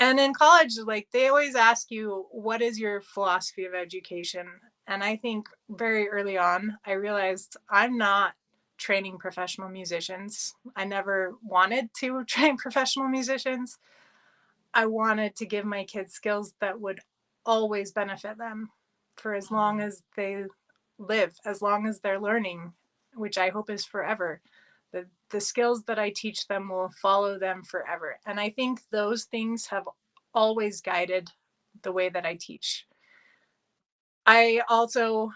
And in college, like they always ask you, what is your philosophy of education? And I think very early on, I realized I'm not training professional musicians. I never wanted to train professional musicians. I wanted to give my kids skills that would always benefit them for as long as they live, as long as they're learning, which I hope is forever. The skills that I teach them will follow them forever. And I think those things have always guided the way that I teach. I also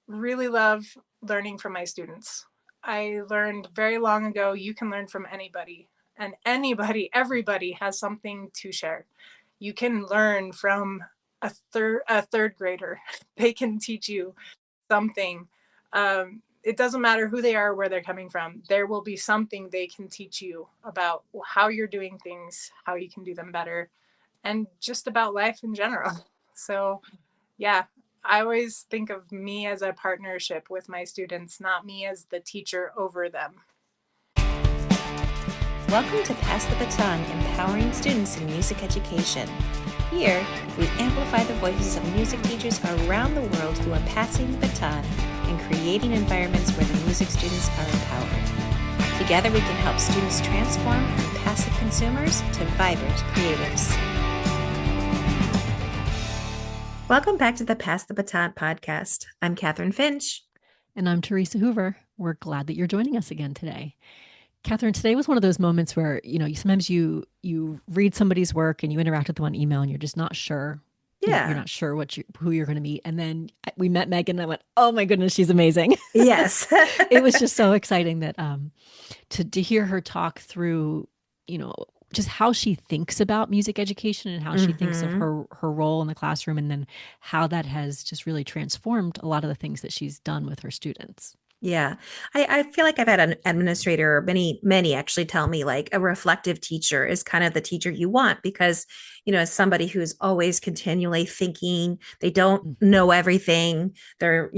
really love learning from my students. I learned very long ago you can learn from anybody, and anybody, everybody has something to share. You can learn from a third grader. They can teach you something. It doesn't matter who they are, where they're coming from. There will be something they can teach you about how you're doing things, how you can do them better, and just about life in general. So, yeah, I always think of me as a partnership with my students, not me as the teacher over them. Welcome to Pass the Baton, empowering students in music education. Here, we amplify the voices of music teachers around the world who are passing the baton and creating environments where the music students are empowered. Together, we can help students transform from passive consumers to vibrant creators. Welcome back to the Pass the Baton podcast. I'm Catherine Finch. And I'm Teresa Hoover. We're glad that you're joining us again today. Catherine, today was one of those moments where, sometimes you read somebody's work and you interact with them on email and you're just not sure. Yeah. You're not sure who you're going to meet. And then we met Meagan and I went, oh my goodness, she's amazing. Yes. It was just so exciting that to hear her talk through, just how she thinks about music education and how she thinks of her role in the classroom, and then how that has just really transformed a lot of the things that she's done with her students. Yeah. I feel like I've had an administrator, many actually tell me like a reflective teacher is kind of the teacher you want because, as somebody who's always continually thinking, they don't know everything. They're,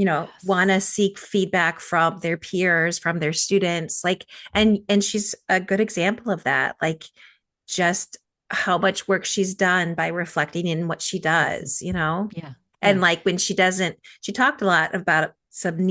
want to seek feedback from their peers, from their students, and she's a good example of that. Like just how much work she's done by reflecting in what she does, Yeah. And like when she talked a lot about some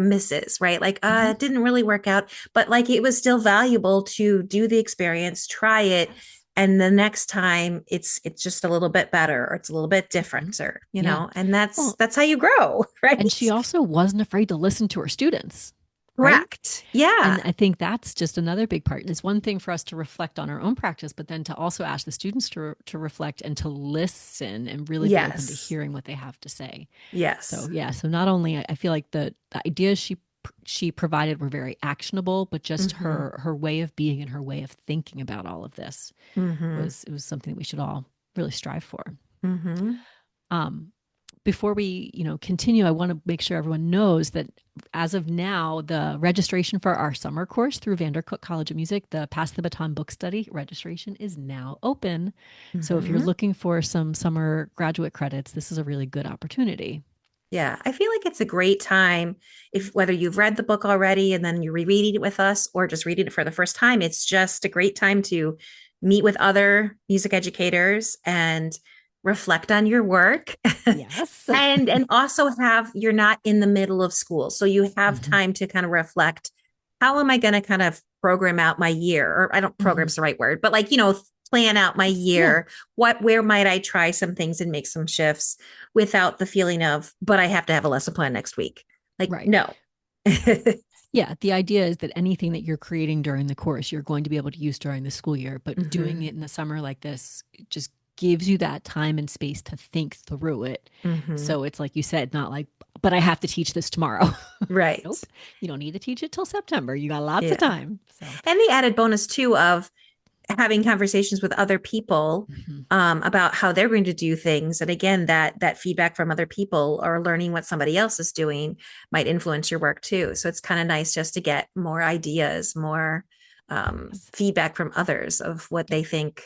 misses, right? Like, it didn't really work out, but like it was still valuable to do the experience, try it. Yes. And the next time it's just a little bit better, or it's a little bit different, or, and that's how you grow, right? And she also wasn't afraid to listen to her students. Correct. Right? Yeah. And I think that's just another big part. It's one thing for us to reflect on our own practice, but then to also ask the students to reflect and to listen and really be open to hearing what they have to say. Yes. So not only I feel like the ideas she provided were very actionable, but just her way of being and her way of thinking about all of this was something that we should all really strive for. Before we, continue, I want to make sure everyone knows that as of now, the registration for our summer course through Vandercook College of Music, the Pass the Baton book study registration is now open. So if you're looking for some summer graduate credits, this is a really good opportunity. Yeah, I feel like it's a great time whether you've read the book already and then you're rereading it with us or just reading it for the first time. It's just a great time to meet with other music educators and reflect on your work. Yes. and also you're not in the middle of school. So you have time to kind of reflect, how am I going to kind of program out my year? Or I don't program's the right word, but like, plan out my year. Yeah. Where might I try some things and make some shifts without the feeling of, but I have to have a lesson plan next week. Like, no. Yeah. The idea is that anything that you're creating during the course, you're going to be able to use during the school year, but doing it in the summer like this just gives you that time and space to think through it. So it's like you said, not like, but I have to teach this tomorrow. Right. Nope. You don't need to teach it till September. You got lots of time. So. And the added bonus too of having conversations with other people about how they're going to do things. And again, that feedback from other people or learning what somebody else is doing might influence your work too. So it's kind of nice just to get more ideas, more feedback from others of what they think,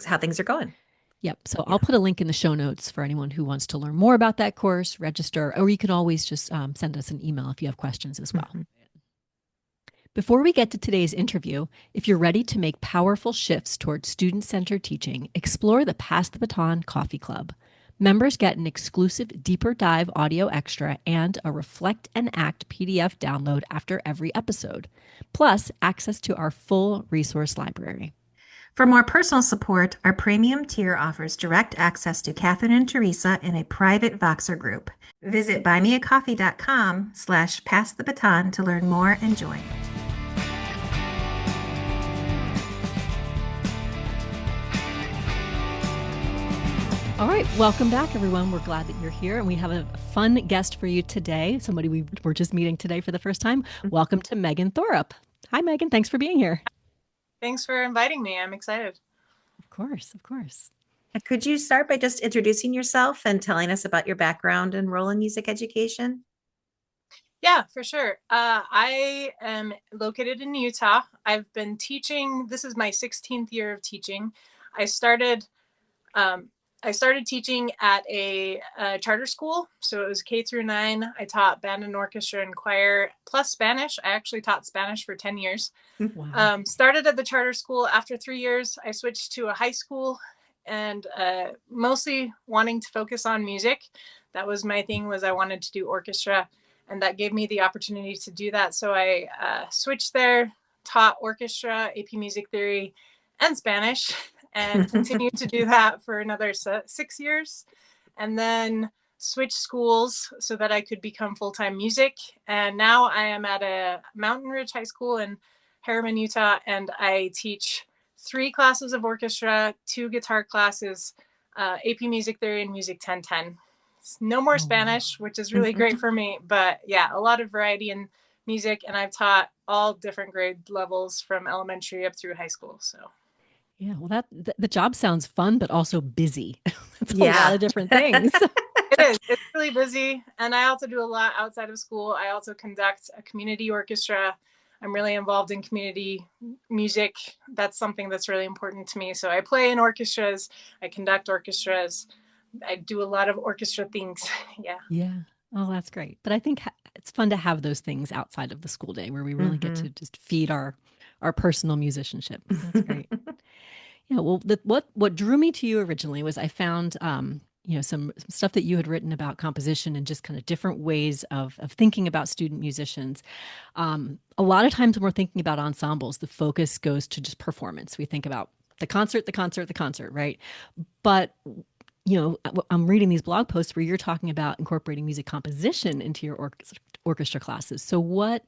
how things are going. Yep. So I'll put a link in the show notes for anyone who wants to learn more about that course, register, or you can always just send us an email if you have questions as well. Before we get to today's interview, if you're ready to make powerful shifts towards student-centered teaching, explore the Pass the Baton Coffee Club. Members get an exclusive deeper dive audio extra and a Reflect and Act PDF download after every episode, plus access to our full resource library. For more personal support, our premium tier offers direct access to Catherine and Teresa in a private Voxer group. Visit buymeacoffee.com/passthebaton to learn more and join. All right, welcome back, everyone. We're glad that you're here, and we have a fun guest for you today, somebody we were just meeting today for the first time. Welcome to Meagan Thorup. Hi, Meagan. Thanks for being here. Thanks for inviting me. I'm excited. Of course, of course. Could you start by just introducing yourself and telling us about your background and role in music education? Yeah, for sure. I am located in Utah. I've been teaching. This is my 16th year of teaching. I started teaching at a charter school. So it was K through 9. I taught band and orchestra and choir, plus Spanish. I actually taught Spanish for 10 years. Wow. Started at the charter school. After 3 years, I switched to a high school, and mostly wanting to focus on music. That was my thing, was I wanted to do orchestra, and that gave me the opportunity to do that. So I switched there, taught orchestra, AP music theory, and Spanish, and continued to do that for another 6 years, and then switched schools so that I could become full-time music. And now I am at a Mountain Ridge High School in Harriman, Utah, and I teach 3 classes of orchestra, 2 guitar classes, AP music theory, and music 1010. No more Spanish, which is really great for me, but yeah, a lot of variety in music, and I've taught all different grade levels from elementary up through high school. So yeah, well, the job sounds fun, but also busy. It's a lot of different things. It is. It's really busy. And I also do a lot outside of school. I also conduct a community orchestra. I'm really involved in community music. That's something that's really important to me. So I play in orchestras. I conduct orchestras. I do a lot of orchestra things. Yeah. Yeah. Oh, that's great. But I think it's fun to have those things outside of the school day where we really get to just feed our personal musicianship. That's great. Yeah. Well, what drew me to you originally was I found some stuff that you had written about composition and just kind of different ways of thinking about student musicians. A lot of times when we're thinking about ensembles, the focus goes to just performance. We think about the concert, right? But I'm reading these blog posts where you're talking about incorporating music composition into your orchestra classes. So what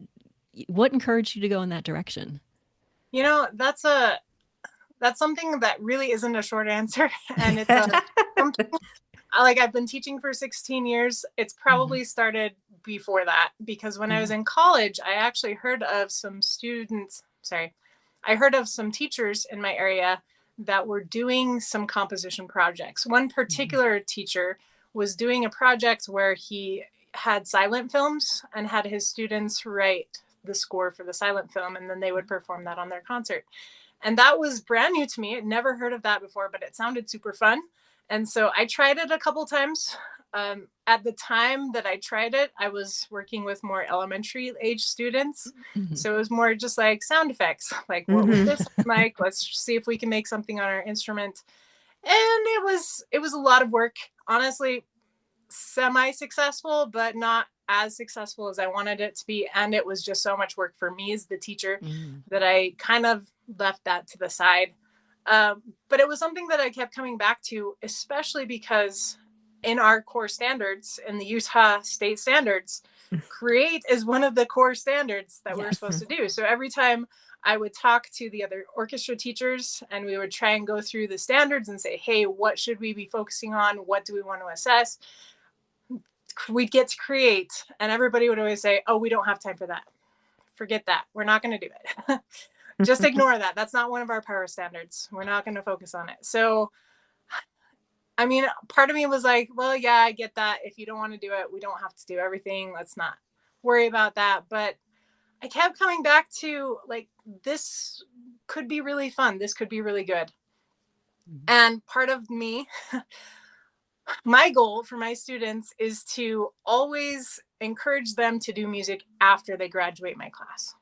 encouraged you to go in that direction? That's something that really isn't a short answer. And it's something, like, I've been teaching for 16 years. It's probably started before that, because when I was in college, I actually heard of some teachers in my area that were doing some composition projects. One particular teacher was doing a project where he had silent films and had his students write the score for the silent film, and then they would perform that on their concert. And that was brand new to me. I'd never heard of that before, but it sounded super fun. And so I tried it a couple times. At the time that I tried it, I was working with more elementary age students. So it was more just like sound effects, like what was this mic? Let's see if we can make something on our instrument. And it was a lot of work, honestly, semi-successful, but not as successful as I wanted it to be. And it was just so much work for me as the teacher that I kind of left that to the side. But it was something that I kept coming back to, especially because in our core standards, in the Utah state standards, create is one of the core standards that we're supposed to do. So every time I would talk to the other orchestra teachers and we would try and go through the standards and say, hey, what should we be focusing on? What do we want to assess? We'd get to create, and everybody would always say, oh, we don't have time for that. Forget that. We're not going to do it. Just ignore that. That's not one of our power standards. We're not going to focus on it. So, I mean, part of me was like, well, yeah, I get that. If you don't want to do it, we don't have to do everything. Let's not worry about that. But I kept coming back to, like, this could be really fun. This could be really good. And part of me, my goal for my students is to always encourage them to do music after they graduate my class.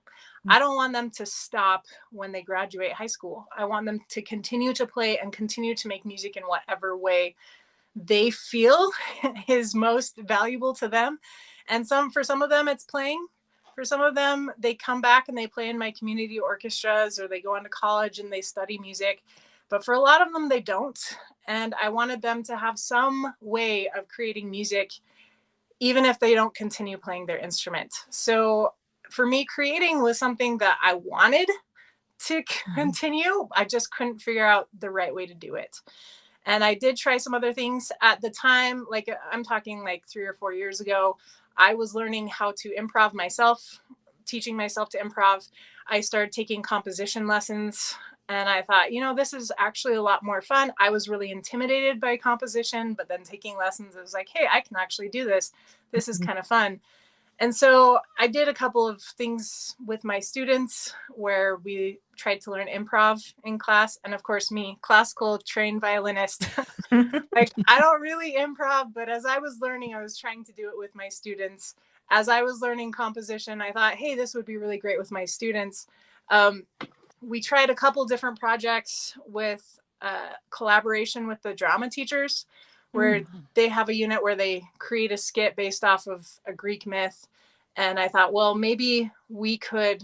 I don't want them to stop when they graduate high school. I want them to continue to play and continue to make music in whatever way they feel is most valuable to them. And for some of them, it's playing. For some of them, they come back and they play in my community orchestras, or they go on to college and they study music. But for a lot of them, they don't. And I wanted them to have some way of creating music, even if they don't continue playing their instrument. So for me, creating was something that I wanted to continue. I just couldn't figure out the right way to do it. And I did try some other things at the time. Like, I'm talking like 3 or 4 years ago, I was learning how to improv myself, teaching myself to improv. I started taking composition lessons, and I thought, this is actually a lot more fun. I was really intimidated by composition, but then taking lessons, I was like, hey, I can actually do this. This is kind of fun. And so I did a couple of things with my students where we tried to learn improv in class. And of course, me, classical trained violinist, like, I don't really improv, but as I was learning, I was trying to do it with my students. As I was learning composition, I thought, hey, this would be really great with my students. We tried a couple different projects with collaboration with the drama teachers, where they have a unit where they create a skit based off of a Greek myth. And I thought, well, maybe we could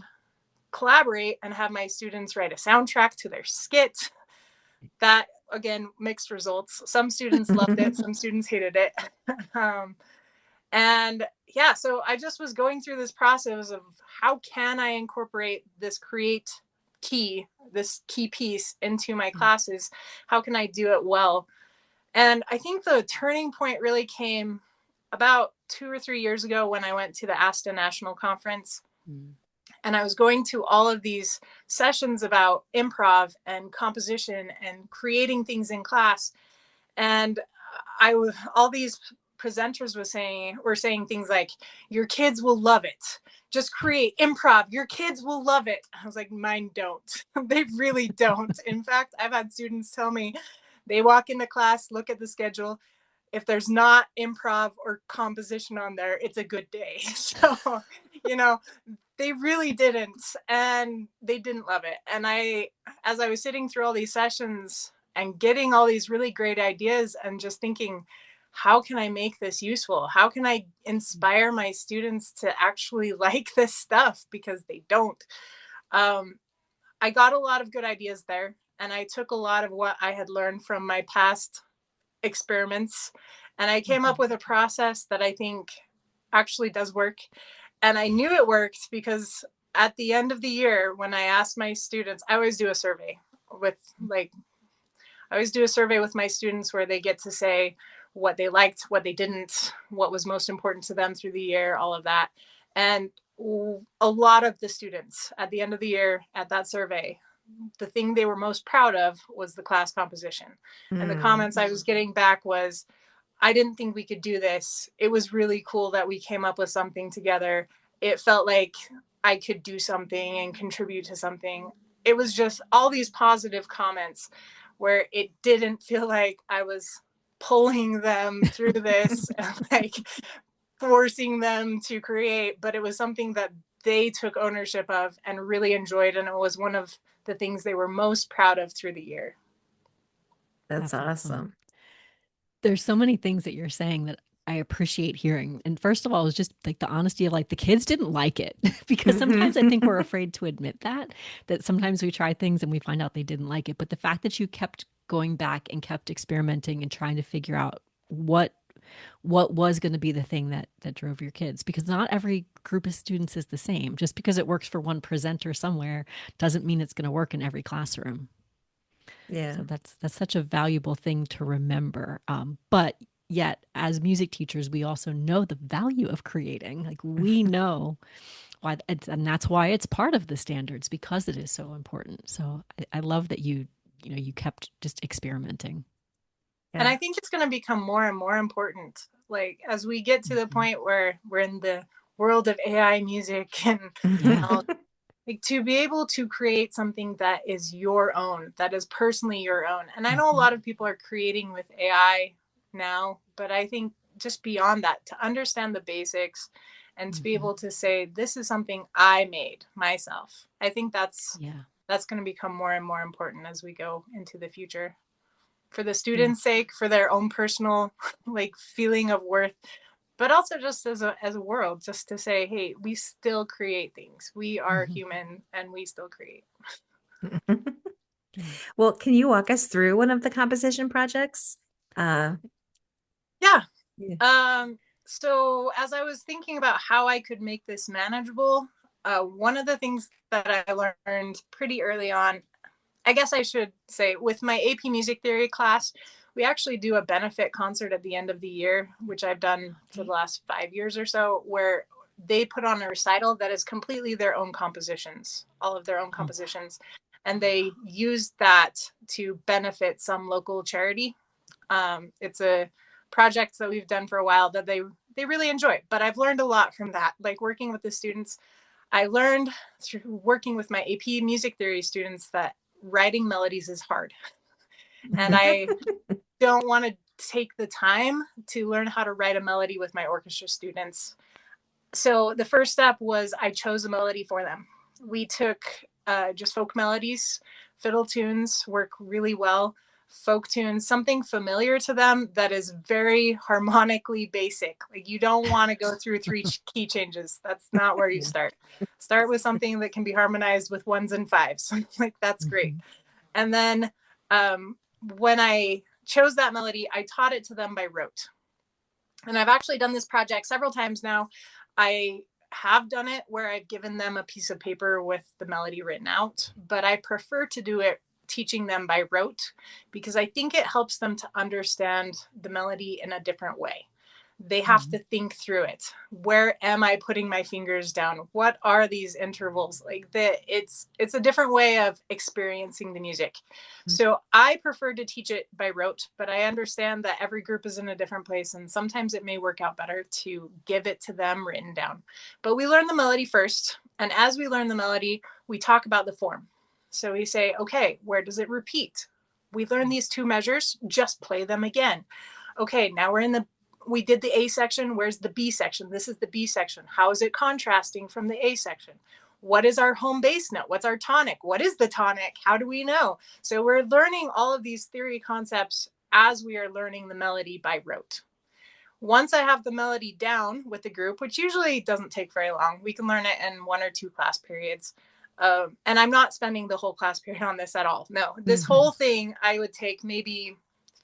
collaborate and have my students write a soundtrack to their skit. That, again, mixed results. Some students loved it, some students hated it. And yeah, so I just was going through this process of how can I incorporate this key piece into my classes? How can I do it well? And I think the turning point really came about 2 or 3 years ago when I went to the ASTA National Conference. And I was going to all of these sessions about improv and composition and creating things in class. And all these presenters were saying things like, your kids will love it. Just create improv. Your kids will love it. I was like, mine don't. They really don't. In fact, I've had students tell me, they walk into class, look at the schedule. If there's not improv or composition on there, it's a good day. So, they really didn't. And they didn't love it. And as I was sitting through all these sessions and getting all these really great ideas and just thinking, how can I make this useful? How can I inspire my students to actually like this stuff? Because they don't. I got a lot of good ideas there. And I took a lot of what I had learned from my past experiments, and I came up with a process that I think actually does work. And I knew it worked because at the end of the year, when I asked my students, I always do a survey with my students where they get to say what they liked, what they didn't, what was most important to them through the year, all of that. And a lot of the students at the end of the year at that survey, the thing they were most proud of was the class composition. And the comments I was getting back was, I didn't think we could do this. It was really cool that we came up with something together. It felt like I could do something and contribute to something. It was just all these positive comments where it didn't feel like I was pulling them through this and like forcing them to create, but it was something that they took ownership of and really enjoyed. And it was one of the things they were most proud of through the year. That's awesome. There's so many things that you're saying that I appreciate hearing. And first of all, it was just like the honesty of like the kids didn't like it because sometimes I think we're afraid to admit that sometimes we try things and we find out they didn't like it. But the fact that you kept going back and kept experimenting and trying to figure out what was going to be the thing that drove your kids, because not every group of students is the same. Just because it works for one presenter somewhere doesn't mean it's going to work in every classroom. Yeah. So that's such a valuable thing to remember. But yet, as music teachers, we also know the value of creating. Like, we know why, and that's why it's part of the standards, because it is so important. So I love that you kept just experimenting. And I think it's going to become more and more important. Like, as we get to the point where we're in the world of AI music and like, to be able to create something that is your own, that is personally your own. And I know a lot of people are creating with AI now, but I think just beyond that, to understand the basics and to be Mm-hmm. able to say, this is something I made myself. I think Yeah. that's going to become more and more important as we go into the future, for the Yeah. students' sake, for their own personal like feeling of worth, but also just as a world, just to say, hey, we still create things. We are Mm-hmm. human and we still create. Yeah. Well, can you walk us through one of the composition projects? Uh, Yeah. yeah. So as I was thinking about how I could make this manageable, one of the things that I learned pretty early on, I guess I should say, with my AP Music Theory class, we actually do a benefit concert at the end of the year, which I've done for the Okay. last 5 years or so, where they put on a recital that is completely their own compositions, all of their own Oh, compositions. And they use that to benefit some local charity. It's a project that we've done for a while that they really enjoy. But I've learned a lot from that. Like working with the students, I learned through working with my AP Music Theory students that writing melodies is hard. And I don't want to take the time to learn how to write a melody with my orchestra students. So the first step was I chose a melody for them. We took just folk melodies. Fiddle tunes work really well. Folk tunes, something familiar to them that is very harmonically basic. Like you don't want to go through three key changes. That's not where you yeah. start. Start with something that can be harmonized with ones and fives. Like that's great. Mm-hmm. And then when I chose that melody, I taught it to them by rote. And I've actually done this project several times now. I have done it where I've given them a piece of paper with the melody written out, but I prefer to do it teaching them by rote because I think it helps them to understand the melody in a different way. They have Mm-hmm. to think through it. Where am I putting my fingers down? What are these intervals? Like it's a different way of experiencing the music. So I prefer to teach it by rote, but I understand that every group is in a different place and sometimes it may work out better to give it to them written down. But we learn the melody first, and as we learn the melody, we talk about the form. So we say, okay, where does it repeat? We learn these two measures, just play them again. Okay, now we did the A section. Where's the B section? This is the B section. How is it contrasting from the A section? What is our home bass note? What's our tonic? What is the tonic? How do we know? So we're learning all of these theory concepts as we are learning the melody by rote. Once I have the melody down with the group, which usually doesn't take very long, we can learn it in 1 or 2 class periods. And I'm not spending the whole class period on this at all. No, this Mm-hmm. whole thing I would take maybe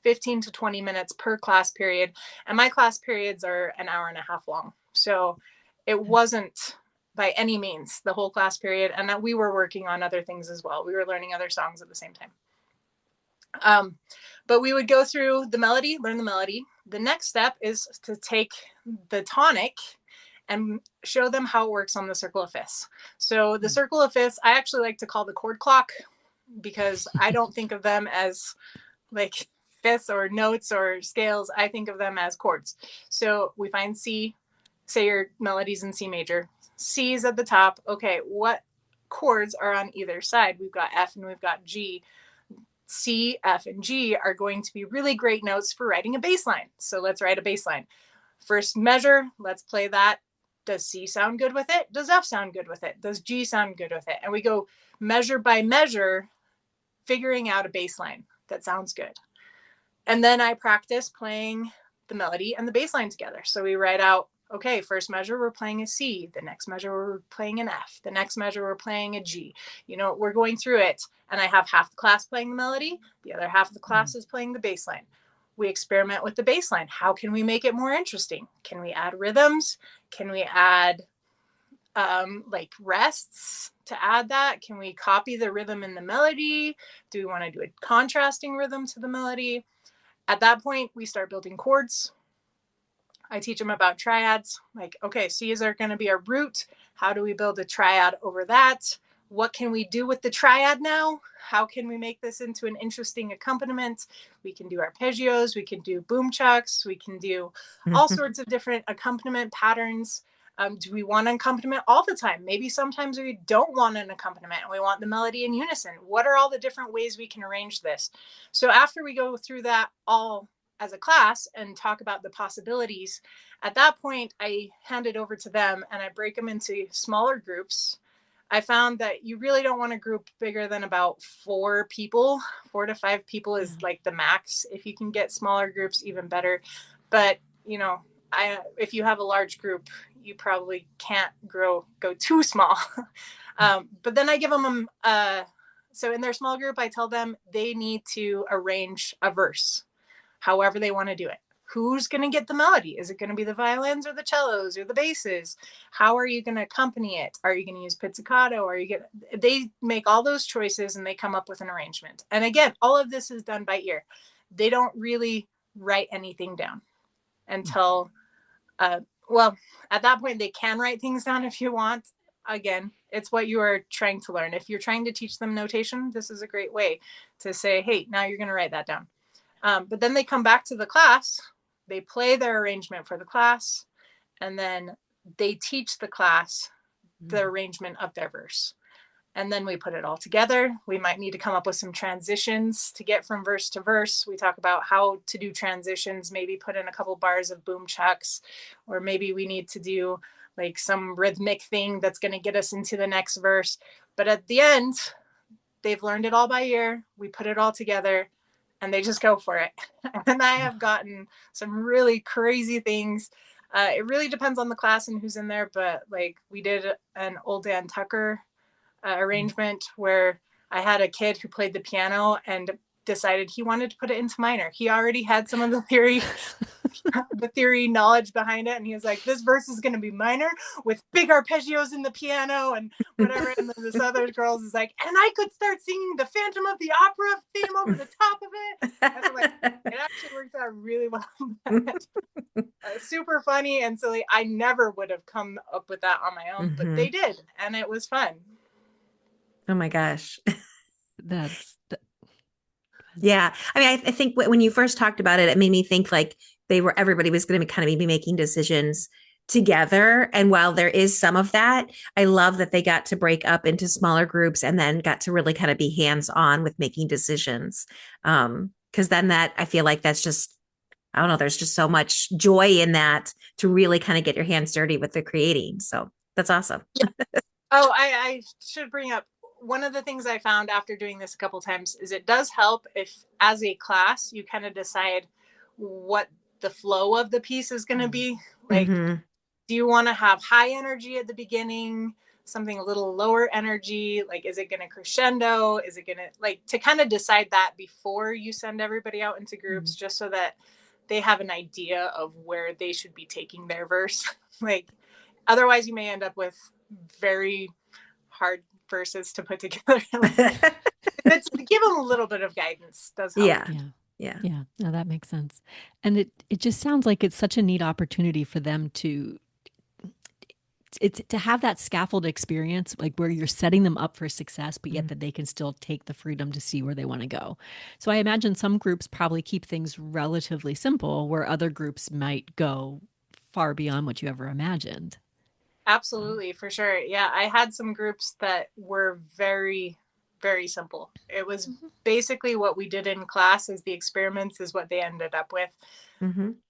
15 to 20 minutes per class period. And my class periods are an hour and a half long. So it wasn't by any means the whole class period. And that we were working on other things as well. We were learning other songs at the same time. But we would go through the melody, learn the melody. The next step is to take the tonic and show them how it works on the circle of fifths. So the circle of fifths, I actually like to call the chord clock because I don't think of them as like fifths or notes or scales. I think of them as chords. So we find C, say your melody's in C major. C is at the top. Okay, what chords are on either side? We've got F and we've got G. C, F, and G are going to be really great notes for writing a bass line. So let's write a bass line. First measure, let's play that. Does C sound good with it? Does F sound good with it? Does G sound good with it? And we go measure by measure, figuring out a bass line that sounds good. And then I practice playing the melody and the bass line together. So we write out, okay, first measure, we're playing a C. The next measure, we're playing an F. The next measure, we're playing a G. You know, we're going through it. And I have half the class playing the melody. The other half of the class is playing the bass line. We experiment with the bass line. How can we make it more interesting? Can we add rhythms? Can we add like rests to add that? Can we copy the rhythm in the melody? Do we want to do a contrasting rhythm to the melody? At that point, we start building chords. I teach them about triads. Like, okay, C's are going to be our root. How do we build a triad over that? What can we do with the triad now? How can we make this into an interesting accompaniment? We can do arpeggios, we can do boom chucks, we can do all sorts of different accompaniment patterns. Do we want an accompaniment all the time? Maybe sometimes we don't want an accompaniment and we want the melody in unison. What are all the different ways we can arrange this? So after we go through that all as a class and talk about the possibilities. At that point, I hand it over to them and I break them into smaller groups. I found that you really don't want a group bigger than about 4 people. 4 to 5 people is like the max. If you can get smaller groups, even better. But, you know, if you have a large group, you probably can't go too small. But then I give them, so in their small group, I tell them they need to arrange a verse, however they want to do it. Who's going to get the melody? Is it going to be the violins or the cellos or the basses? How are you going to accompany it? Are you going to use pizzicato? They make all those choices and they come up with an arrangement. And again, all of this is done by ear. They don't really write anything down until, well, at that point they can write things down if you want. Again, it's what you are trying to learn. If you're trying to teach them notation, this is a great way to say, hey, now you're going to write that down. But then they come back to the class, they play their arrangement for the class, and then they teach the class the arrangement of their verse. And then we put it all together. We might need to come up with some transitions to get from verse to verse. We talk about how to do transitions, maybe put in a couple bars of boom chucks, or maybe we need to do like some rhythmic thing that's going to get us into the next verse. But at the end, they've learned it all by ear. We put it all together and they just go for it. And I have gotten some really crazy things. It really depends on the class and who's in there, but like we did an Old Dan Tucker arrangement where I had a kid who played the piano and decided he wanted to put it into minor. He already had some of the theory knowledge behind it, and he was like, this verse is going to be minor with big arpeggios in the piano and whatever. And then this other girl is like, and I could start singing the Phantom of the Opera theme over the top of it. And I'm like, it actually works out really well. Super funny and silly. I never would have come up with that on my own, but they did, and it was fun. Oh my gosh. Yeah. I mean, I think when you first talked about it, it made me think like everybody was going to kind of be making decisions together. And while there is some of that, I love that they got to break up into smaller groups and then got to really kind of be hands-on with making decisions. Because then I feel like that's just, I don't know, there's just so much joy in that to really kind of get your hands dirty with the creating. So that's awesome. Yeah. Oh, I should bring up one of the things I found after doing this a couple times is it does help if as a class you kind of decide what the flow of the piece is going to be. Like, do you want to have high energy at the beginning, something a little lower energy? Like, is it going to crescendo? Is it going to, like, to kind of decide that before you send everybody out into groups, just so that they have an idea of where they should be taking their verse. Like, otherwise you may end up with very hard verses to put together. It's give them a little bit of guidance does help. Yeah. No, that makes sense. And it just sounds like it's such a neat opportunity for them to have that scaffold experience, like where you're setting them up for success, but yet that they can still take the freedom to see where they want to go. So I imagine some groups probably keep things relatively simple, where other groups might go far beyond what you ever imagined. Absolutely, for sure. Yeah, I had some groups that were very, very simple. It was basically what we did in class as the experiments is what they ended up with.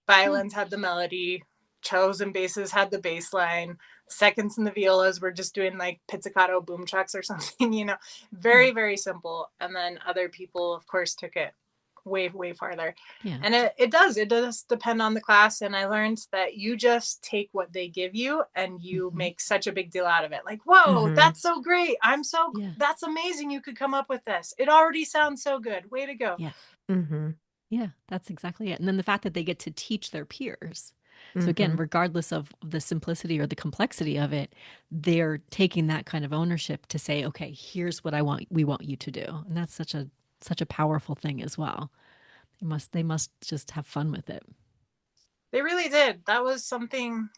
Violins had the melody, cellos and basses had the bass line, seconds and the violas were just doing like pizzicato boom chucks or something, you know, very, very simple. And then other people, of course, took it way, way farther. And it does depend on the class. And I learned that you just take what they give you and you make such a big deal out of it. Like, whoa, that's so great. That's amazing. You could come up with this. It already sounds so good. Way to go. Yeah, that's exactly it. And then the fact that they get to teach their peers. So again, regardless of the simplicity or the complexity of it, they're taking that kind of ownership to say, okay, here's what we want you to do. And that's such a powerful thing as well. They must just have fun with it. They really did. That was something,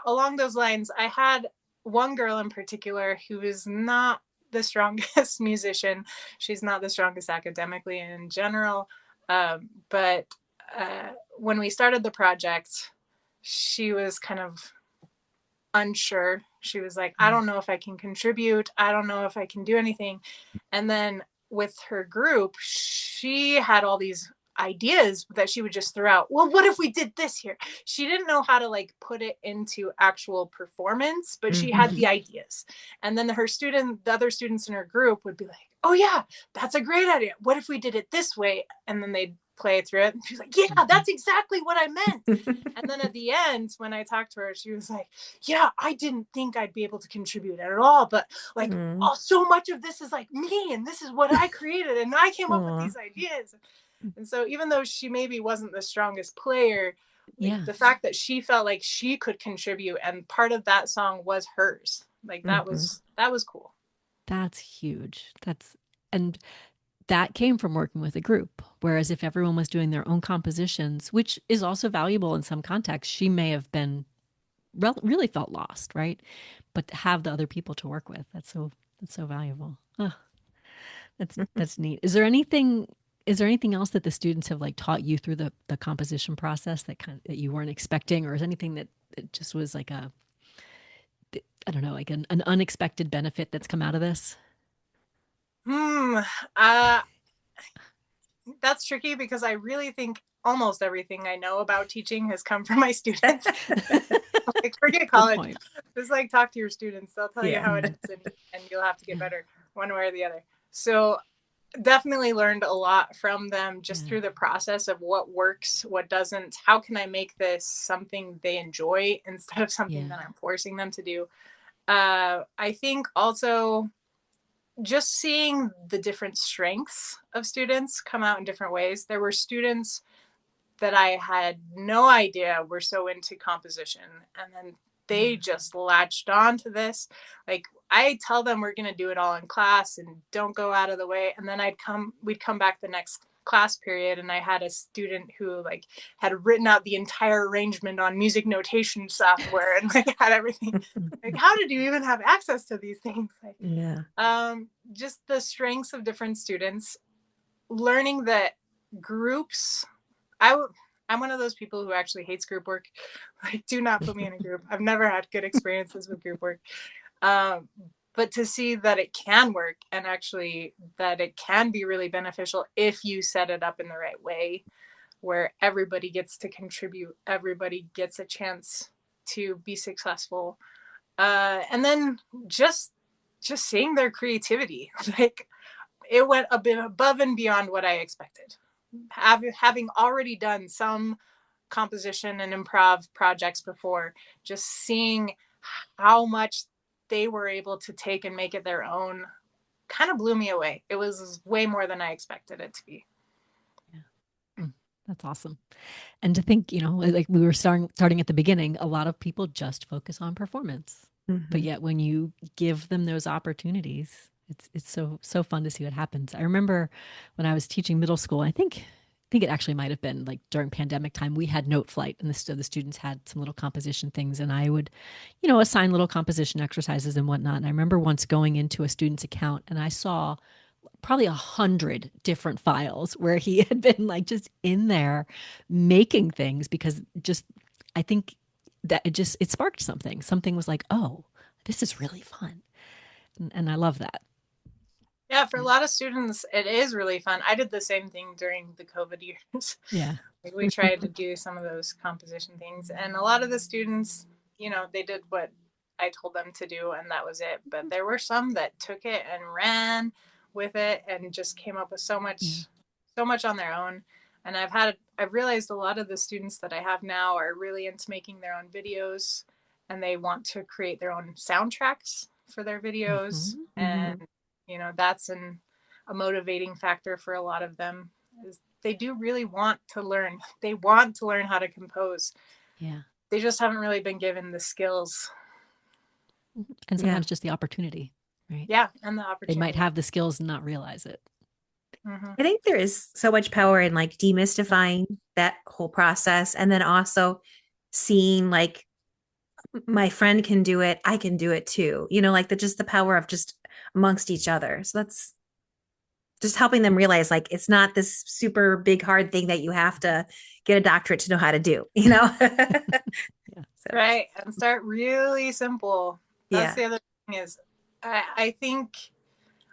along those lines. I had one girl in particular who is not the strongest musician. She's not the strongest academically in general. But when we started the project, she was kind of unsure. She was like, I don't know if I can contribute. I don't know if I can do anything. And then with her group, she had all these ideas that she would just throw out. Well, what if we did this here? She didn't know how to like put it into actual performance, but she had the ideas. And then the other students in her group would be like, oh yeah, that's a great idea. What if we did it this way? And then they'd play through it. And she's like, yeah, that's exactly what I meant. And then at the end, when I talked to her, she was like, yeah, I didn't think I'd be able to contribute at all. But like, oh, so much of this is like me, and this is what I created, and I came up with these ideas. And so even though she maybe wasn't the strongest player, like, the fact that she felt like she could contribute and part of that song was hers, like that was cool. That's huge. And that came from working with a group. Whereas if everyone was doing their own compositions, which is also valuable in some contexts, she may have been really felt lost, right? But to have the other people to work with, that's so valuable. Oh, that's neat. Is there anything else that the students have like taught you through the composition process that that you weren't expecting, or is anything that just was like I don't know, like an unexpected benefit that's come out of this? That's tricky because I really think almost everything I know about teaching has come from my students. Like, forget college. Just like talk to your students. They'll tell you how it is, and you'll have to get better one way or the other. So definitely learned a lot from them just through the process of what works, what doesn't. How can I make this something they enjoy instead of something that I'm forcing them to do? I think also just seeing the different strengths of students come out in different ways. There were students that I had no idea were so into composition, and then they just latched on to this. Like, I tell them we're going to do it all in class and don't go out of the way. And then we'd come back the next class period, and I had a student who like had written out the entire arrangement on music notation software and like had everything. Like, how did you even have access to these things? Like, just the strengths of different students, learning that groups. I'm one of those people who actually hates group work. Like, do not put me in a group. I've never had good experiences with group work. But to see that it can work, and actually that it can be really beneficial if you set it up in the right way, where everybody gets to contribute, everybody gets a chance to be successful. And then just seeing their creativity, like, it went a bit above and beyond what I expected. Having already done some composition and improv projects before, just seeing how much they were able to take and make it their own kind of blew me away. It was way more than I expected it to be. That's awesome. And to think, like we were starting at the beginning, a lot of people just focus on performance. But yet when you give them those opportunities, it's so fun to see what happens. I remember when I was teaching middle school, I think it actually might have been like during pandemic time, we had Note Flight, and the students had some little composition things, and I would, assign little composition exercises and whatnot. And I remember once going into a student's account, and I saw probably 100 different files where he had been like just in there making things, because just, I think that it sparked something. Something was like, oh, this is really fun. And I love that. Yeah, for a lot of students, it is really fun. I did the same thing during the COVID years. Yeah. We tried to do some of those composition things. And a lot of the students, they did what I told them to do, and that was it. But there were some that took it and ran with it and just came up with so much on their own. And I've realized a lot of the students that I have now are really into making their own videos, and they want to create their own soundtracks for their videos. And that's a motivating factor for a lot of them, is they do really want to learn. They want to learn how to compose. Yeah. They just haven't really been given the skills. And sometimes just the opportunity, right? Yeah, and the opportunity. They might have the skills and not realize it. I think there is so much power in like demystifying that whole process, and then also seeing like, my friend can do it, I can do it too. Like just the power of just amongst each other. So that's just helping them realize like it's not this super big hard thing that you have to get a doctorate to know how to do. So. Right, and start really simple. That's the other thing is, I think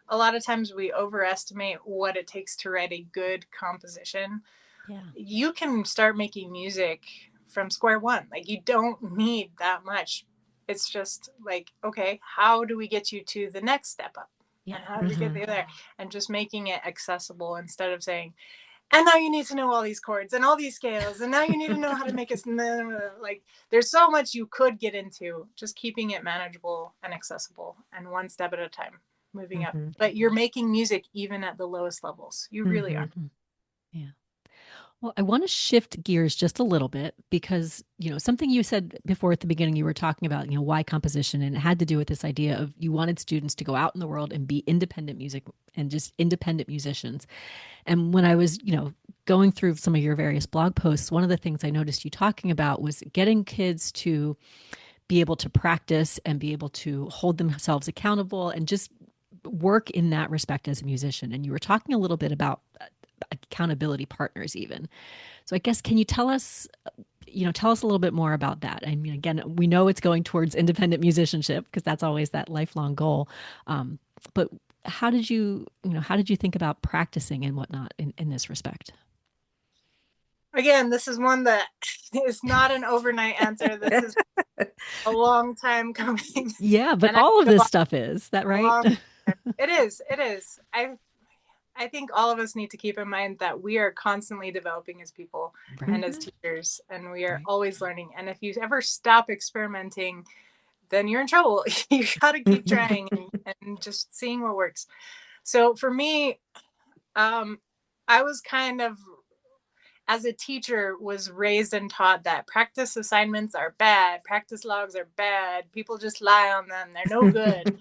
a lot of times we overestimate what it takes to write a good composition. Yeah. you can start making music from square one. Like, you don't need that much. It's just like, okay, how do we get you to the next step up? Yeah. And how do we get Mhm. you there? And just making it accessible instead of saying, and now you need to know all these chords and all these scales, and now you need to know how to make it. Like, there's so much you could get into. Just keeping it manageable and accessible, and one step at a time, moving up. Mhm. But you're making music even at the lowest levels. You really are. Mhm. Mhm. Yeah. Well, I want to shift gears just a little bit because, something you said before at the beginning, you were talking about, why composition, and it had to do with this idea of you wanted students to go out in the world and be independent music and just independent musicians. And when I was, going through some of your various blog posts, one of the things I noticed you talking about was getting kids to be able to practice and be able to hold themselves accountable and just work in that respect as a musician. And you were talking a little bit about accountability partners even. So I guess, can you tell us a little bit more about that? I mean, again, we know it's going towards independent musicianship because that's always that lifelong goal. But how did you think about practicing and whatnot in this respect? Again, this is one that is not an overnight answer. This is a long time coming. Yeah, but And I all of think this stuff is that a right? long time. It is. It is. I think all of us need to keep in mind that we are constantly developing as people and as Right. teachers, and we are Right. always learning. And if you ever stop experimenting, then you're in trouble. You got to keep trying and just seeing what works. So for me, I was kind of, as a teacher, was raised and taught that practice assignments are bad, practice logs are bad, people just lie on them, they're no good.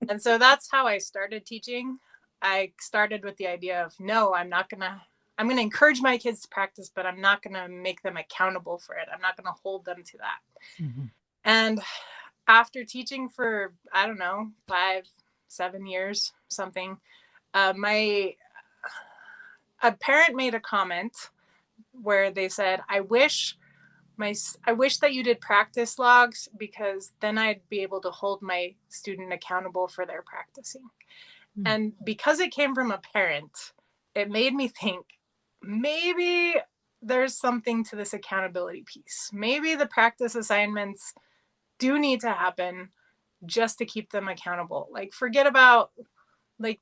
And so that's how I started teaching. I started with the idea of, no, I'm going to encourage my kids to practice, but I'm not going to make them accountable for it. I'm not going to hold them to that. Mhm. And after teaching for, I don't know, 5, 7 years, something, my a parent made a comment where they said, I wish that you did practice logs, because then I'd be able to hold my student accountable for their practicing. Mm. And because it came from a parent, it made me think, maybe there's something to this accountability piece. Maybe the practice assignments do need to happen just to keep them accountable. Like, forget about like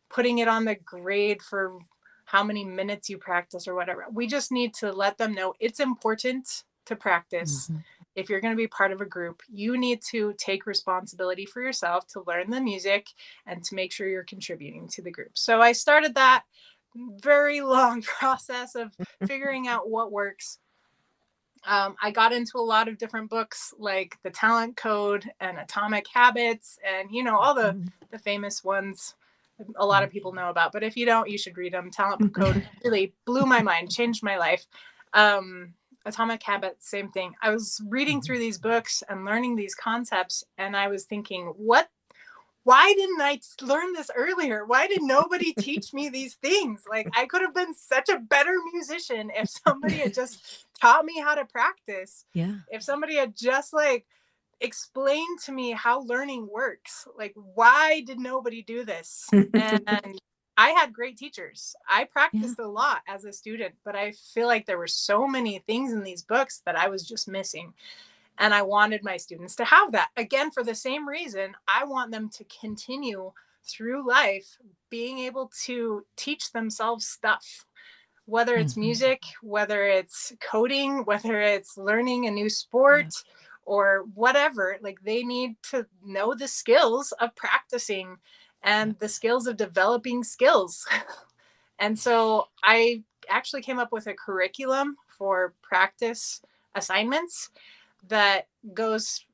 putting it on the grade for how many minutes you practice or whatever. We just need to let them know it's important to practice. Mhm. If you're going to be part of a group, you need to take responsibility for yourself to learn the music and to make sure you're contributing to the group. So I started that very long process of figuring out what works. I got into a lot of different books like The Talent Code and Atomic Habits, and all Mhm. the famous ones a lot Yeah. of people know about. But if you don't, you should read them. Talent Code really blew my mind, changed my life. Um, Atomic Habits, same thing. I was reading Mhm. through these books and learning these concepts, and I was thinking, why didn't I learn this earlier? Why did nobody teach me these things? Like, I could have been such a better musician if somebody had just taught me how to practice. Yeah. If somebody had just explained to me how learning works. Like, why did nobody do this? And I had great teachers. I Yeah. practiced a lot as a student, but I feel like there were so many things in these books that I was just missing. And I wanted my students to have that. Again, for the same reason, I want them to continue through life being able to teach themselves stuff, whether it's Mhm. music, whether it's coding, whether it's learning a new Yeah. sport or whatever. Like, they need to know the skills of practicing Yeah. and the skills of developing skills. And so I actually came up with a curriculum for practice assignments that goes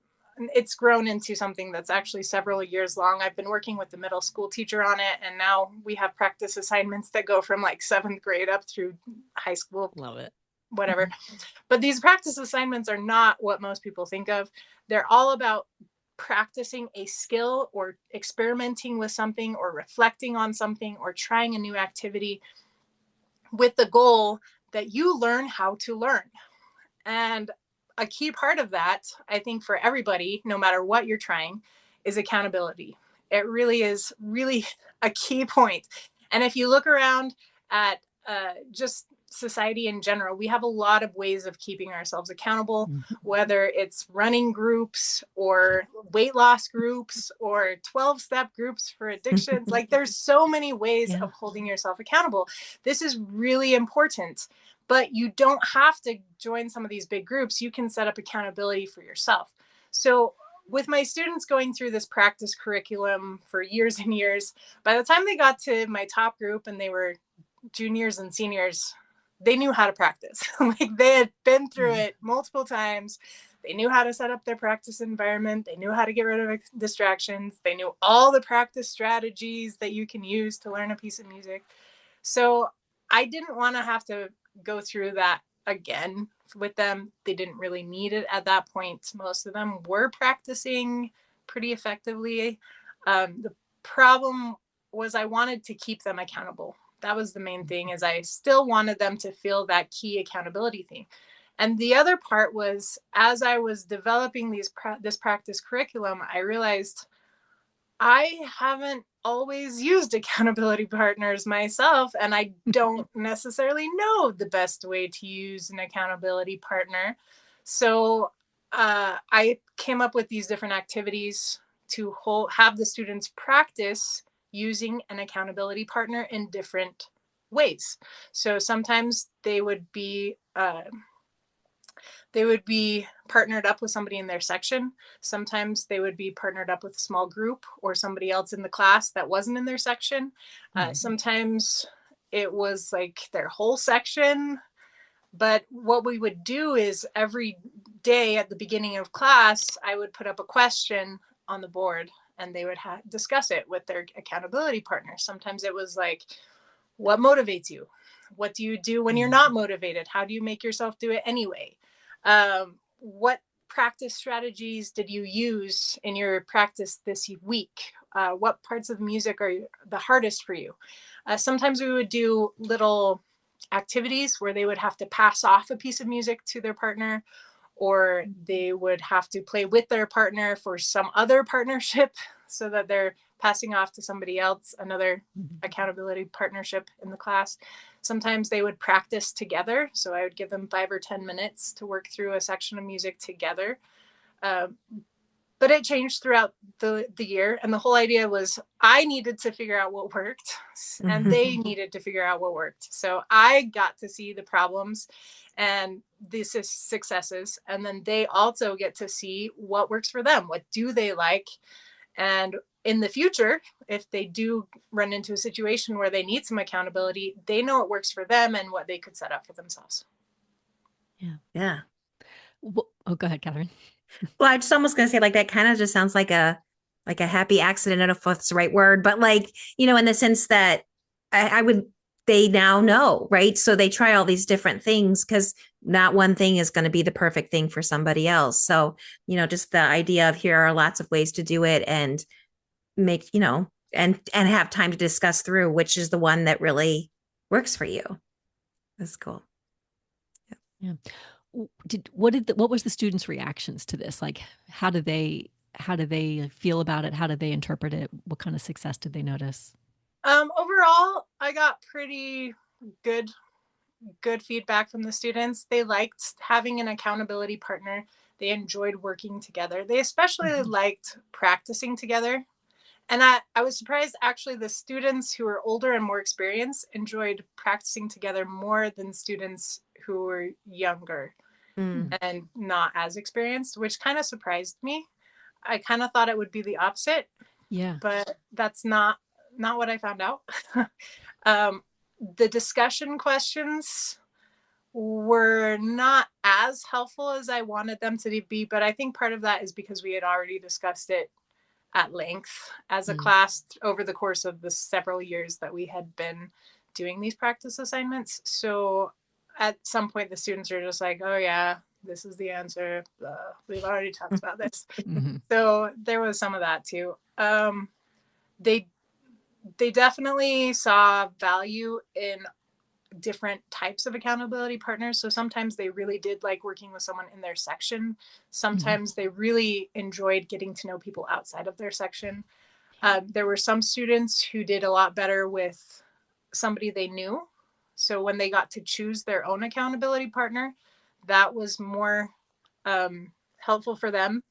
it's grown into something that's actually several years long. I've been working with the middle school teacher on it, and now we have practice assignments that go from like 7th grade up through high school, Love it. whatever. But these practice assignments are not what most people think of. They're all about practicing a skill or experimenting with something or reflecting on something or trying a new activity with the goal that you learn how to learn. And a key part of that, I think, for everybody, no matter what you're trying, is accountability. It really is a key point. And if you look around at just society in general, we have a lot of ways of keeping ourselves accountable, Mhm. whether it's running groups or weight loss groups or 12-step groups for addictions. Like there's so many ways Yeah. of holding yourself accountable. This is really important, but you don't have to join some of these big groups. You can set up accountability for yourself. So with my students going through this practice curriculum for years and years, by the time they got to my top group and they were juniors and seniors, they knew how to practice. Like they had been through it multiple times. They knew how to set up their practice environment. They knew how to get rid of distractions. They knew all the practice strategies that you can use to learn a piece of music. So I didn't want to have to go through that again with them. They didn't really need it at that point. Most of them were practicing pretty effectively. The problem was I wanted to keep them accountable. That was the main thing, is I still wanted them to feel that key accountability thing. And the other part was, as I was developing this practice curriculum, I realized I haven't always used accountability partners myself, and I don't necessarily know the best way to use an accountability partner. So I came up with these different activities to have the students practice using an accountability partner in different ways. So sometimes they would be partnered up with somebody in their section. Sometimes they would be partnered up with a small group or somebody else in the class that wasn't in their section. Sometimes it was like their whole section. But what we would do is every day at the beginning of class, I would put up a question on the board and they would discuss it with their accountability partner. Sometimes it was like, what motivates you? What do you do when you're not motivated? How do you make yourself do it anyway? What practice strategies did you use in your practice this week? What parts of music are the hardest for you? Sometimes we would do little activities where they would have to pass off a piece of music to their partner, or they would have to play with their partner for some other partnership so that they're passing off to somebody else, another accountability partnership in the class. Sometimes they would practice together. So I would give them 5 or 10 minutes to work through a section of music together. But it changed throughout the year. And the whole idea was I needed to figure out what worked and they needed to figure out what worked. So I got to see the problems and the successes. And then they also get to see what works for them. What do they like? And in the future, if they do run into a situation where they need some accountability, they know what works for them and what they could set up for themselves. Yeah. Yeah. Oh, go ahead, Catherine. Well, I just almost gonna say like that kind of just sounds like a happy accident. I don't know if that's the right word, but like, in the sense that they now know, right? So they try all these different things because not one thing is going to be the perfect thing for somebody else. So, just the idea of here are lots of ways to do it and make, and have time to discuss through which is the one that really works for you. That's cool. Yeah. What was the students' reactions to this? Like, how do they feel about it? How did they interpret it? What kind of success did they notice? Overall, I got pretty good feedback from the students. They liked having an accountability partner. They enjoyed working together. They especially liked practicing together. And I was surprised, actually, the students who were older and more experienced enjoyed practicing together more than students who were younger and not as experienced, which kind of surprised me. I kind of thought it would be the opposite. Yeah. But that's not what I found out. The discussion questions were not as helpful as I wanted them to be, but I think part of that is because we had already discussed it at length as a class over the course of the several years that we had been doing these practice assignments. So at some point the students are just like, oh yeah, this is the answer. We've already talked about this. So there was some of that too. They definitely saw value in different types of accountability partners. So sometimes they really did like working with someone in their section. Sometimes they really enjoyed getting to know people outside of their section. There were some students who did a lot better with somebody they knew. So when they got to choose their own accountability partner, that was more helpful for them.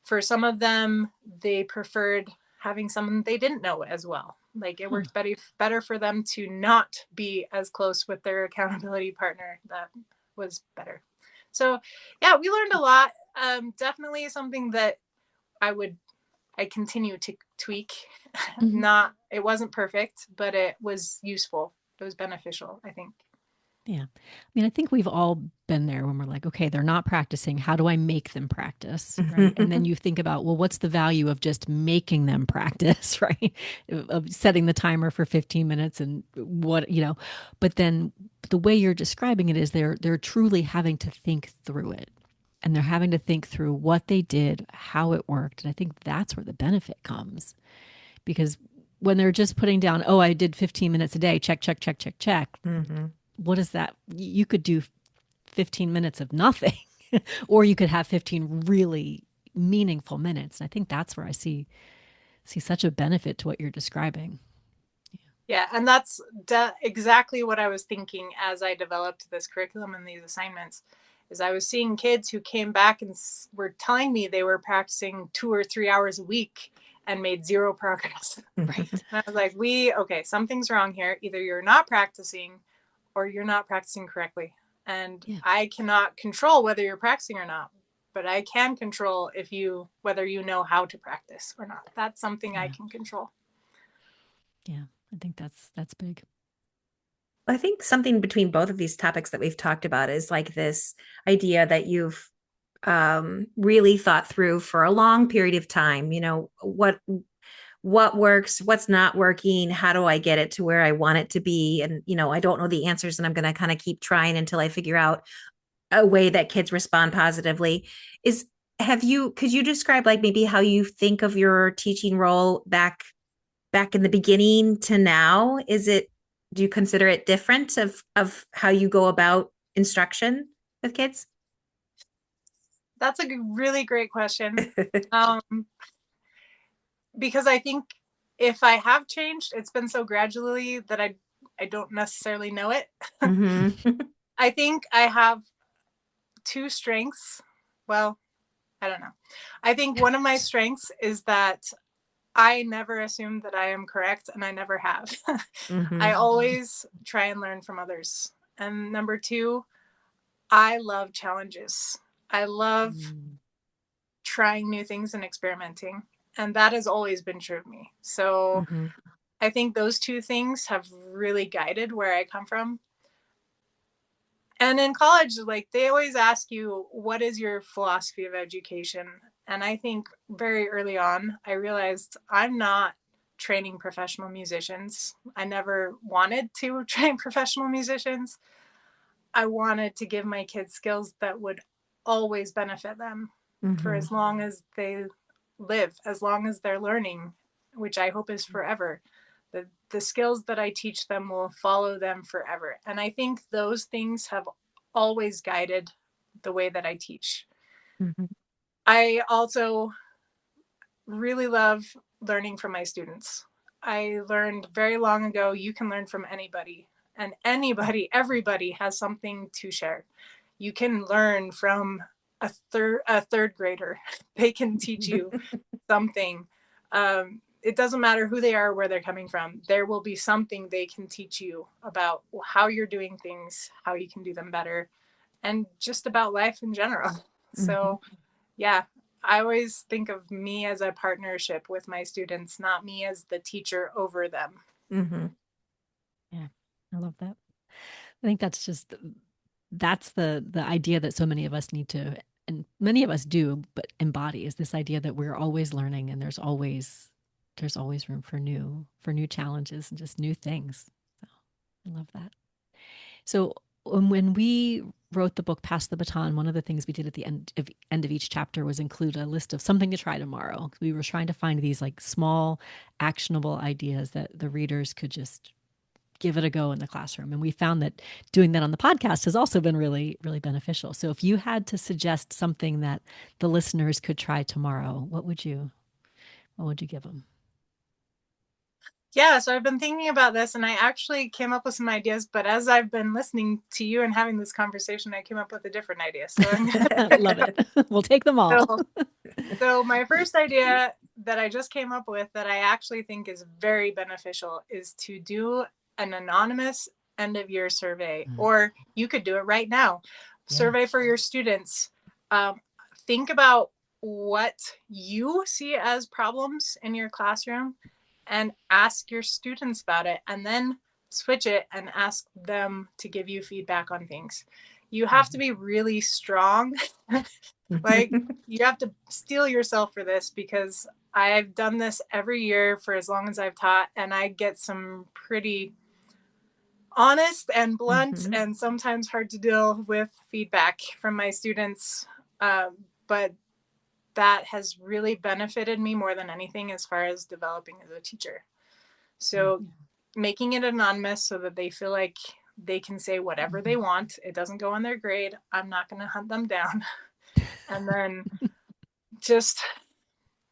For some of them, they preferred having someone they didn't know as well. Like it worked better for them to not be as close with their accountability partner. That was better. So yeah, we learned a lot. Definitely something that I continue to tweak. Mhm. Not, it wasn't perfect, but it was useful. It was beneficial, I think. Yeah. I mean, I think we've all been there when we're like, okay, they're not practicing. How do I make them practice? Right. And then you think about, well, what's the value of just making them practice, right? Of setting the timer for 15 minutes and what, but then the way you're describing it is they're truly having to think through it. And they're having to think through what they did, how it worked. And I think that's where the benefit comes. Because when they're just putting down, oh, I did 15 minutes a day, check, check, check, check, check, what is that? You could do 15 minutes of nothing, or you could have 15 really meaningful minutes. And I think that's where I see such a benefit to what you're describing. Yeah, and that's exactly what I was thinking as I developed this curriculum and these assignments. Is I was seeing kids who came back and were telling me they were practicing 2 or 3 hours a week and made zero progress. Right. And I was like, okay, something's wrong here. Either you're not practicing or you're not practicing correctly. And Yeah. I cannot control whether you're practicing or not, but I can control whether you know how to practice or not. That's something I can control. Yeah. I think that's big. I think something between both of these topics that we've talked about is like this idea that you've really thought through for a long period of time. What works, what's not working, how do I get it to where I want it to be? And I don't know the answers, and I'm going to kind of keep trying until I figure out a way that kids respond positively. Could you describe like maybe how you think of your teaching role back in the beginning to now? Do you consider it different of how you go about instruction with kids? That's a really great question. Um, because I think if I have changed, it's been so gradually that I don't necessarily know it. I think I have two strengths. Well, I don't know. I think one of my strengths is that I never assume that I am correct, and I never have. I always try and learn from others. And number two, I love challenges. I love trying new things and experimenting. And that has always been true of me. So I think those two things have really guided where I come from. And in college, like they always ask you, what is your philosophy of education? And I think very early on, I realized I'm not training professional musicians. I never wanted to train professional musicians. I wanted to give my kids skills that would always benefit them for as long as they live, as long as they're learning, which I hope is forever. The skills that I teach them will follow them forever. And I think those things have always guided the way that I teach. I also really love learning from my students. I learned very long ago, you can learn from anybody, and everybody has something to share. You can learn from a third grader. They can teach you something. It doesn't matter who they are, where they're coming from. There will be something they can teach you about how you're doing things, how you can do them better, and just about life in general. So, yeah, I always think of me as a partnership with my students, not me as the teacher over them. Yeah, I love that. I think that's the idea that so many of us need to, and many of us do, but embody, is this idea that we're always learning, and there's always room for new challenges and just new things. So I love that. So when we wrote the book Pass the Baton, one of the things we did at the end of each chapter was include a list of something to try tomorrow. We were trying to find these like small actionable ideas that the readers could just give it a go in the classroom. And we found that doing that on the podcast has also been really, really beneficial. So if you had to suggest something that the listeners could try tomorrow, what would you give them? Yeah, so I've been thinking about this and I actually came up with some ideas, but as I've been listening to you and having this conversation, I came up with a different idea. So I'm Love it. We'll take them all. so, so my first idea that I just came up with that I actually think is very beneficial is to do an anonymous end of year survey, or you could do it right now. Yeah. Survey for your students. Think about what you see as problems in your classroom and ask your students about it, and then switch it and ask them to give you feedback on things. You have to be really strong. Like, you have to steel yourself for this, because I've done this every year for as long as I've taught, and I get some pretty honest and blunt and sometimes hard to deal with feedback from my students. But that has really benefited me more than anything as far as developing as a teacher. So making it anonymous so that they feel like they can say whatever they want. It doesn't go on their grade. I'm not going to hunt them down. And then just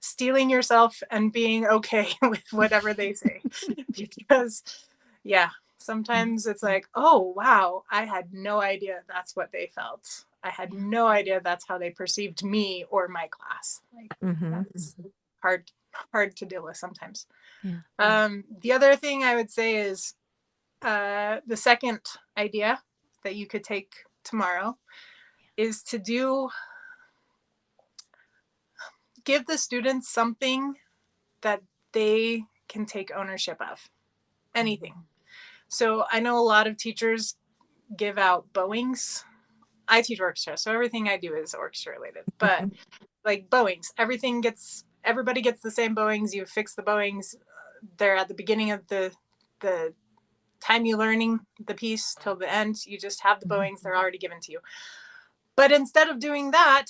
steeling yourself and being okay with whatever they say. Because, yeah, sometimes it's like, oh, wow, I had no idea that's what they felt. I had no idea that's how they perceived me or my class. Like, that's hard to deal with sometimes. The other thing I would say is the second idea that you could take tomorrow is to give the students something that they can take ownership of. Anything. So I know a lot of teachers give out bowings. I teach orchestra, so everything I do is orchestra related. But like bowings, everybody gets the same bowings. You fix the bowings. They're at the beginning of the time you're learning the piece till the end. You just have the bowings. They're already given to you. But instead of doing that,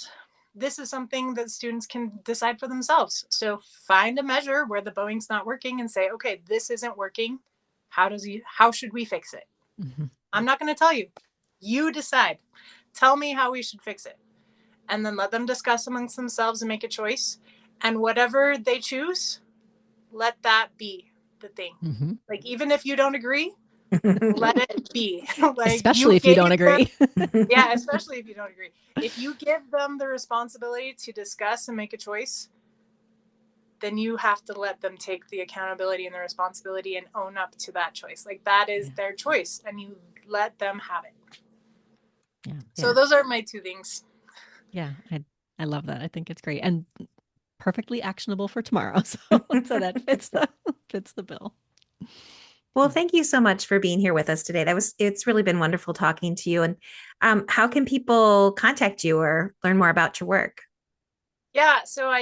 this is something that students can decide for themselves. So find a measure where the bowing's not working and say, okay, this isn't working. How should we fix it? I'm not going to tell you. You decide. Tell me how we should fix it. And then let them discuss amongst themselves and make a choice. And whatever they choose, let that be the thing. Like, even if you don't agree, let it be. Like, especially if you don't agree. Yeah, especially if you don't agree. If you give them the responsibility to discuss and make a choice, then you have to let them take the accountability and the responsibility and own up to that choice. Like, that is their choice, and you let them have it. So those are my two things. Yeah, I love that. I think it's great and perfectly actionable for tomorrow. So that fits the bill. Well, thank you so much for being here with us today. It's really been wonderful talking to you. And how can people contact you or learn more about your work? Yeah, so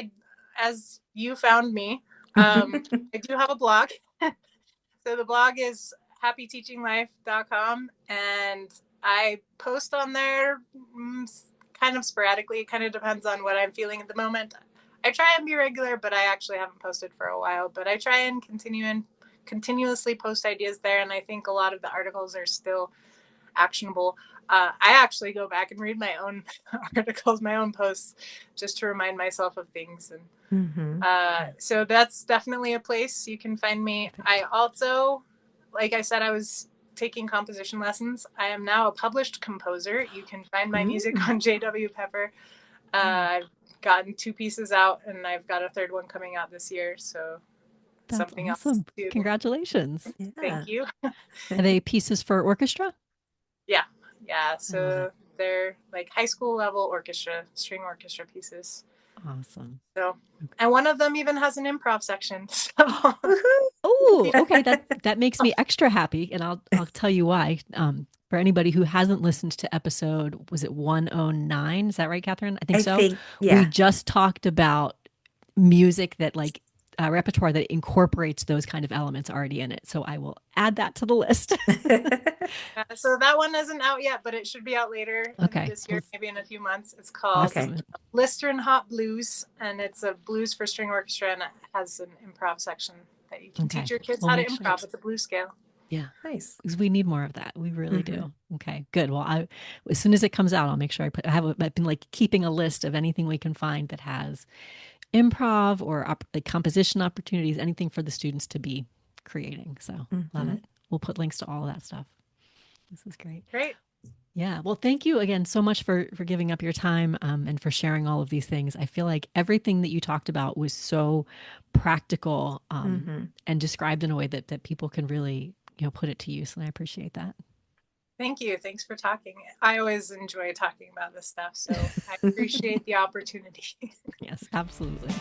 as you found me, I do have a blog. So the blog is happyteachinglife.com, and I post on there kind of sporadically. It kind of depends on what I'm feeling at the moment. I try and be regular, but I actually haven't posted for a while. But I try and continuously post ideas there, and I think a lot of the articles are still actionable. I actually go back and read my own articles, my own posts, just to remind myself of things. And so that's definitely a place you can find me. I also, like I said, I was taking composition lessons. I am now a published composer. You can find my music on JW Pepper. I've gotten 2 pieces out, and I've got a 3rd one coming out this year. So that's something awesome. else too. Congratulations. Thank you. Are they pieces for orchestra? Yeah. So they're like high school level orchestra, string orchestra pieces. Awesome. So, and one of them even has an improv section. So. Oh, okay. That makes me extra happy, and I'll tell you why. For anybody who hasn't listened to episode, was it 109? Is that right, Catherine? I think so. We just talked about music that repertoire that incorporates those kind of elements already in it. So I will add that to the list. So that one isn't out yet, but it should be out later this year, maybe in a few months. It's called Lister and Hop Blues, and it's a blues for string orchestra, and it has an improv section that you can teach your kids how to improv with the blues scale. Yeah. Nice. Because we need more of that. We really do. Okay, good. Well, as soon as it comes out, I'll make sure I've been keeping a list of anything we can find that has improv or composition opportunities, anything for the students to be creating. So love it. We'll put links to all of that stuff. This is great. Great. Yeah. Well, thank you again so much for giving up your time and for sharing all of these things. I feel like everything that you talked about was so practical and described in a way that people can really, put it to use. And I appreciate that. Thank you. Thanks for talking. I always enjoy talking about this stuff, so I appreciate the opportunity. Yes, absolutely.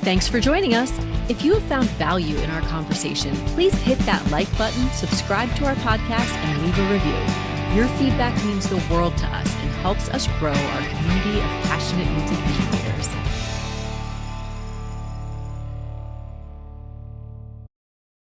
Thanks for joining us. If you have found value in our conversation, please hit that like button, subscribe to our podcast, and leave a review. Your feedback means the world to us and helps us grow our community of passionate music educators.